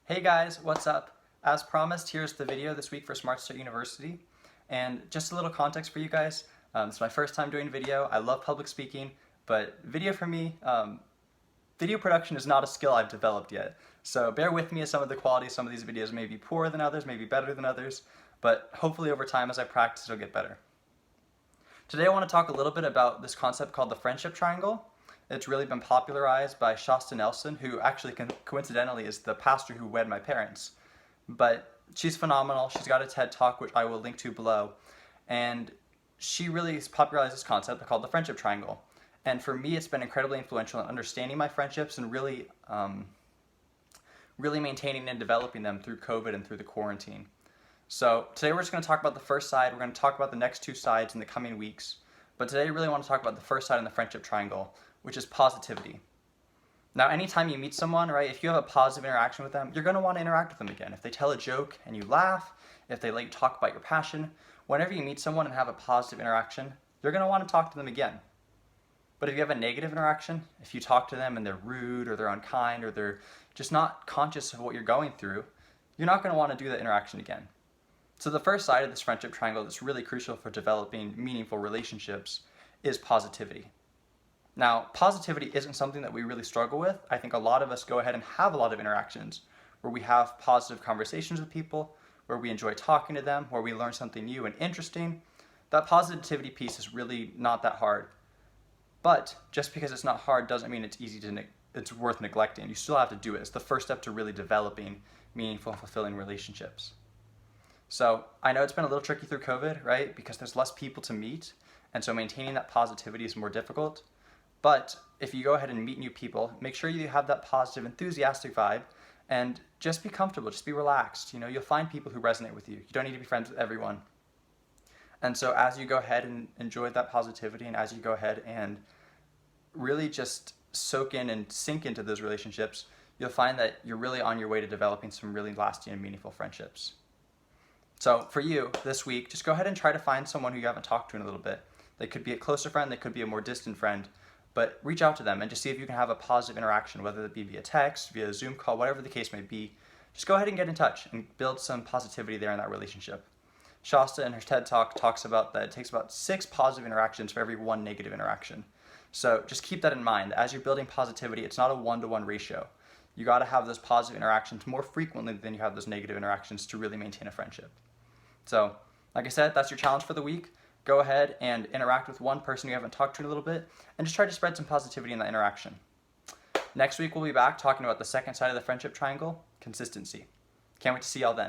Hey guys, what's up? As promised, here's the video this week for Smart Start University. And just a little context for you guys. It's my first time doing video. I love public speaking, but video for me, video production is not a skill I've developed yet. So bear with me as some of the quality of some of these videos may be poorer than others, may be better than others, but hopefully over time as I practice it'll get better. Today I want to talk a little bit about this concept called the friendship triangle. It's really been popularized by Shasta Nelson, who actually coincidentally is the pastor who wed my parents. But she's phenomenal. She's got a TED Talk, which I will link to below. And she really popularized this concept called the friendship triangle. And for me, it's been incredibly influential in understanding my friendships and really maintaining and developing them through COVID and through the quarantine. So today we're just going to talk about the first side. We're going to talk about the next two sides in the coming weeks. But today I really want to talk about the first side in the friendship triangle, which is positivity. Now, anytime you meet someone, right, if you have a positive interaction with them, you're going to want to interact with them again. If they tell a joke and you laugh, if they let you talk about your passion, whenever you meet someone and have a positive interaction, you're going to want to talk to them again. But if you have a negative interaction, if you talk to them and they're rude or they're unkind or they're just not conscious of what you're going through, you're not going to want to do that interaction again. So the first side of this friendship triangle that's really crucial for developing meaningful relationships is positivity. Now, positivity isn't something that we really struggle with. I think a lot of us go ahead and have a lot of interactions where we have positive conversations with people, where we enjoy talking to them, where we learn something new and interesting. That positivity piece is really not that hard. But just because it's not hard doesn't mean it's worth neglecting. You still have to do it. It's the first step to really developing meaningful and fulfilling relationships. So I know it's been a little tricky through COVID, right? Because there's less people to meet, and so maintaining that positivity is more difficult. But if you go ahead and meet new people, make sure you have that positive, enthusiastic vibe, and just be comfortable, just be relaxed. You know, you'll find people who resonate with you. You don't need to be friends with everyone. And so as you go ahead and enjoy that positivity, and as you go ahead and really just soak in and sink into those relationships, you'll find that you're really on your way to developing some really lasting and meaningful friendships. So for you, this week, just go ahead and try to find someone who you haven't talked to in a little bit. They could be a closer friend, they could be a more distant friend, but reach out to them and just see if you can have a positive interaction, whether it be via text, via Zoom call, whatever the case may be. Just go ahead and get in touch and build some positivity there in that relationship. Shasta in her TED Talk talks about that it takes about 6 positive interactions for every 1 negative interaction. So just keep that in mind. As you're building positivity, it's not a 1-to-1 ratio. You got to have those positive interactions more frequently than you have those negative interactions to really maintain a friendship. So, like I said, that's your challenge for the week. Go ahead and interact with one person you haven't talked to in a little bit, and just try to spread some positivity in that interaction. Next week, we'll be back talking about the second side of the friendship triangle, consistency. Can't wait to see y'all then.